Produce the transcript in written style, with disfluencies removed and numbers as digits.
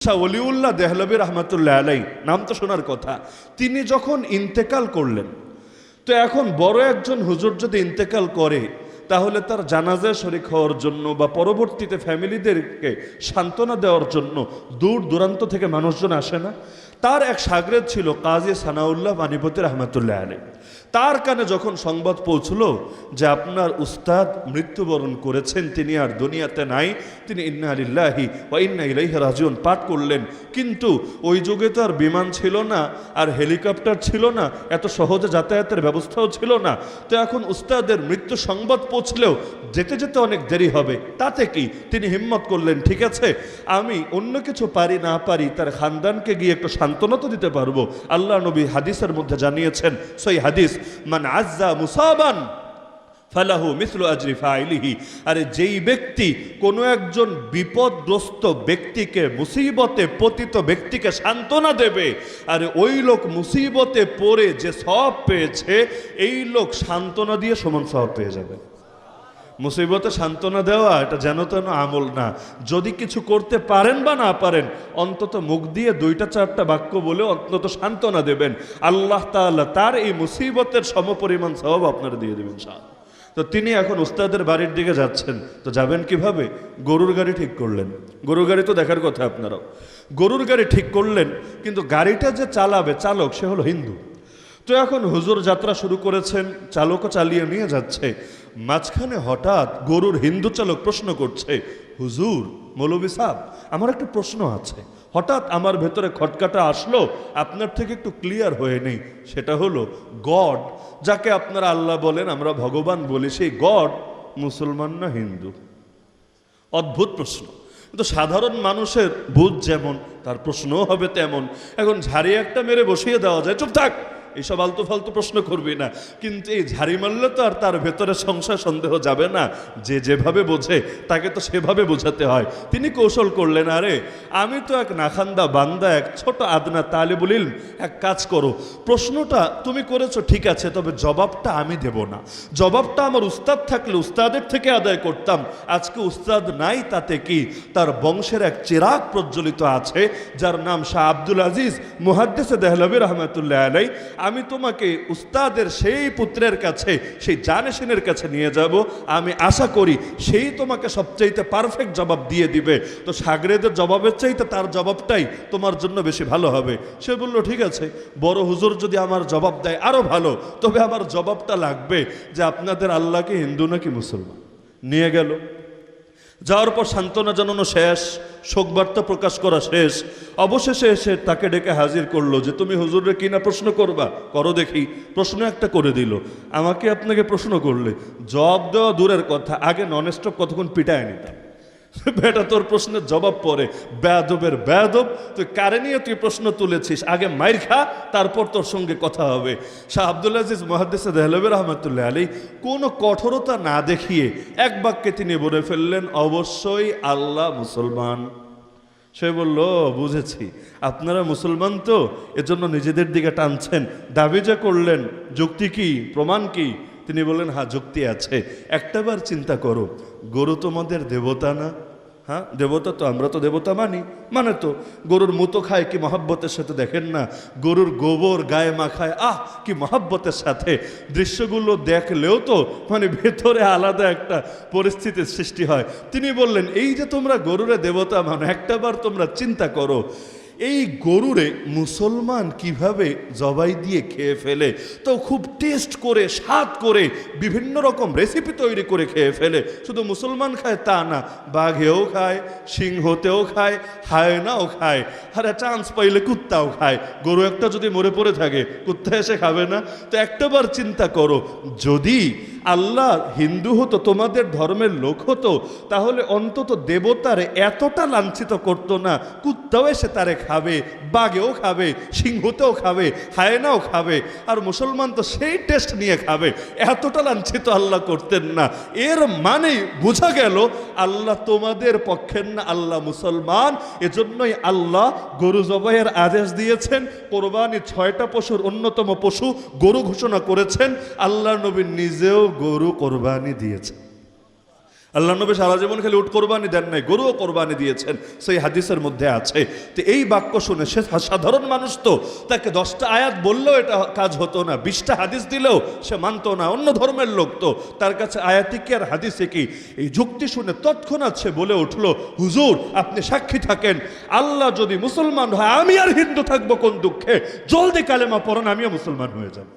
শাহ ওলিউল্লাহ দেহলভী রহমতুল্লাহ আলাই, নাম তো শোনার কথা। তিনি যখন ইন্তেকাল করলেন, তো এখন বড় একজন হুজুর যদি ইন্তেকাল করে, তাহলে তার জানাজায় শরীক হওয়ার জন্য বা পরবর্তীতে ফ্যামিলিদেরকে সান্ত্বনা দেওয়ার জন্য দূর দূরান্ত থেকে মানুষজন আসে না। তার এক শাগরেদ ছিল কাজী সানাউল্লাহ মানিপতি রহমতুল্লাহ আলাই। তার কানে যখন সংবাদ পৌঁছলো যে আপনার উস্তাদ মৃত্যুবরণ করেছেন, তিনি আর দুনিয়াতে নাই, তিনি ইন্না লিল্লাহি ওয়া ইন্না ইলাইহি রাজিউন পাঠ করলেন। কিন্তু ওই যুগে তো আর বিমান ছিল না, আর হেলিকপ্টার ছিল না, এত সহজে যাতায়াতের ব্যবস্থাও ছিল না। তো এখন উস্তাদের মৃত্যু সংবাদ পৌঁছলেও যেতে যেতে অনেক দেরি হবে, তাতে কি তিনি হিম্মত করলেন, ঠিক আছে আমি অন্য কিছু পারি না পারি তার খানদানকে গিয়ে একটু সান্ত্বনা তো দিতে পারবো। আল্লাহ নবী হাদিসের মধ্যে জানিয়েছেন, সহি হাদিস, মান আজ্জা মুসাবান ফালাহু মিসলু আজরি ফাইলিহি। আরে যেই ব্যক্তি কোনো একজন বিপদগ্রস্ত ব্যক্তিকে, মুসিবতে পতিত ব্যক্তিকে সান্ত্বনা দেবে, আরে ওই লোক মুসিবতে পড়ে যে সওয়াব পেয়েছে, এই লোক সান্ত্বনা দিয়ে সমান সওয়াব পেয়ে যাবে। মুসিবতে সান্ত্বনা দেওয়া এটা যেন তেন আমল না। যদি কিছু করতে পারেন বা না পারেন, অন্তত মুখ দিয়ে 2-4টা বাক্য বলে অন্তত সান্ত্বনা দেবেন, আল্লাহ তাআলা তার এই মুসিবতের সমপরিমাণ সওয়াব আপনারা দিয়ে দেবেন ইনশাআল্লাহ। তো তিনি এখন উস্তাদের বাড়ির দিকে যাচ্ছেন, তো যাবেন কিভাবে? গরুর গাড়ি ঠিক করলেন। গরুর গাড়ি তো দেখার কথা আপনারাও। গরুর গাড়ি ঠিক করলেন, কিন্তু গাড়িটা যে চালাবে, চালক সে হলো হিন্দু। তো এখন হুজুর যাত্রা শুরু করেছেন, চালকও চালিয়ে নিয়ে যাচ্ছে। মাঝখানে হঠাৎ গরুর হিন্দু চালক প্রশ্ন করছে, হুজুর, মৌলভী সাহেব, আমার একটা প্রশ্ন আছে। হঠাৎ আমার ভেতরে খটকাটা আসলো, আপনার থেকে একটু ক্লিয়ার হয়ে নেই। সেটা হলো গড, যাকে আপনারা আল্লাহ বলেন, আমরা ভগবান বলি, সেই গড মুসলমান না হিন্দু? অদ্ভুত প্রশ্ন, কিন্তু সাধারণ মানুষের বুঝ যেমন, তার প্রশ্নও হবে তেমন। এখন ঝাড়ি একটা মেরে বসিয়ে দেওয়া যায়, চুপ থাক, এইসব আলতু ফালতু প্রশ্ন করবি না। কিন্তু এই ঝাড়ি মারলে তো আর তার ভেতরে সংশয় সন্দেহ যাবে না। যে যেভাবে বোঝে তাকে তো সেভাবে বোঝাতে হয়। তিনি কৌশল করলেন, আরে আমি তো এক নাখান্দা বান্দা, এক ছোট আদনা তালিবুল ইলম, এক কাজ করো, প্রশ্নটা তুমি করেছো ঠিক আছে, তবে জবাবটা আমি দেব না। জবাবটা আমার উস্তাদ থাকলে উস্তাদের থেকে আদায় করতাম। আজকে উস্তাদ নাই, তাতে কি? তার বংশের এক চিরাগ প্রজ্বলিত আছে, যার নাম শাহ আব্দুল আজিজ মুহাদ্দিস দেহলভী রহমতুল্লাহ আলাই। আমি তোমাকে উস্তাদের সেই পুত্রের কাছে, সেই জানেশিনের কাছে নিয়ে যাব। আমি আশা করি সেই তোমাকে সবচাইতে পারফেক্ট জবাব দিয়ে দিবে। তো শাগরেদের জবাবের চাইতে তার জবাবটাই তোমার জন্য বেশি ভালো হবে। সে বলল, ঠিক আছে, বড় হুজুর যদি আমার জবাব দেয় আরো ভালো, তবে আমার জবাবটা লাগবে যে আপনাদের আল্লাহকে হিন্দু নাকি মুসলমান। নিয়ে গেল। যাওয়ার পর সান্ত্বনা জানানো শেষ, শোকবার্তা প্রকাশ করা শেষ। অবশেষে এসে তাকে ডেকে হাজির করলো যে তুমি হুজুরে কি না প্রশ্ন করবা, করো দেখি। প্রশ্ন একটা করে দিল, আমাকে আপনাকে প্রশ্ন করলে জবাব দেওয়া দূরের কথা, আগে নন স্টপ কতক্ষণ পিটায় নিতাম। বেটা তোর প্রশ্নের জবাব পরে, বেয়াদবের বেয়াদব, তুই কারে নিয়ে তুই প্রশ্ন তুলেছিস, আগে মাইর খা, তারপর তোর সঙ্গে কথা হবে। শাহ আব্দুল আজিজ মুহাদ্দিস দেহলভী রহমতুল্লাহ আলাই কোনো কঠোরতা না দেখিয়ে এক বাক্যে তিনি বলে ফেললেন, অবশ্যই আল্লাহ মুসলমান। সে বলল, বুঝেছি, আপনারা মুসলমান তো, এজন্য নিজেদের দিকে টানছেন। দাবি যে করলেন, যুক্তি কি, প্রমাণ কি? তিনি বললেন, হ্যাঁ যুক্তি আছে। একটাবার চিন্তা করো, গরু তোমাদের দেবতা না? হ্যাঁ দেবতা তো, আমরা তো দেবতা মানি। মানে তো গরুর মুতো খায় কি মহাব্বতের সাথে, দেখেন না গরুর গোবর গায়ে মাখায়, আহ কি মহাব্বতের সাথে। দৃশ্যগুলো দেখলেও তো মানে ভেতরে আলাদা একটা পরিস্থিতির সৃষ্টি হয়। তিনি বললেন, এই যে তোমরা গরুরে দেবতা মানো, একটাবার তোমরা চিন্তা করো, এই গরুরে মুসলমান কিভাবে জবাই দিয়ে খেয়ে ফেলে, তো খুব টেস্ট করে, স্বাদ করে, বিভিন্ন রকম রেসিপি তৈরি করে খেয়ে ফেলে। শুধু মুসলমান খায় তা না, বাঘেও খায়, সিংহতেও খায়, হায়নাও খায়, আর চান্স পাইলে কুত্তাও খায়। গরু একটা যদি মরে পড়ে থাকে, কুত্তা এসে খাবে না? তো একটাবার চিন্তা করো, যদি আল্লাহ হিন্দু হতো, তোমাদের ধর্মের লোক হতো, তাহলে অন্তত দেবতারে এতটা লাঞ্ছিত করতো না। কুত্তাও এসে তারে খাবে, বাঘেও খাবে, সিংহতেও খাবে, হায়নাও খাবে, আর মুসলমান তো সেই টেস্ট নিয়ে খাবে। এতটা লাঞ্ছিত আল্লাহ করতেন না। এর মানে বোঝা গেল আল্লাহ তোমাদের পক্ষের না, আল্লাহ মুসলমান। এজন্যই আল্লাহ গরু জবাইয়ের আদেশ দিয়েছেন। কোরবানি 6টা পশুর অন্যতম পশু গরু ঘোষণা করেছেন। আল্লাহ নবী নিজেও গরু কোরবানি দিয়েছেন। আল্লাহ নবী সারা জীবন খালি উট কোরবানি দেন নাই, গরুও কোরবানি দিয়েছেন, সেই হাদিসের মধ্যে আছে। তো এই বাক্য শুনে সে সাধারণ মানুষ, তো তাকে 10টা আয়াত বললেও এটা কাজ হতো না, 20টা হাদিস দিলেও সে মানতো না। অন্য ধর্মের লোক, তো তার কাছে আয়াতি কি আর হাদিসে কি? এই যুক্তি শুনে তৎক্ষণাৎ সে বলে উঠলো, হুজুর আপনি সাক্ষী থাকেন, আল্লাহ যদি মুসলমান হয় আমি আর হিন্দু থাকবো কোন দুঃখে, জলদি কালেমা পড়েন, আমিও মুসলমান হয়ে যাব।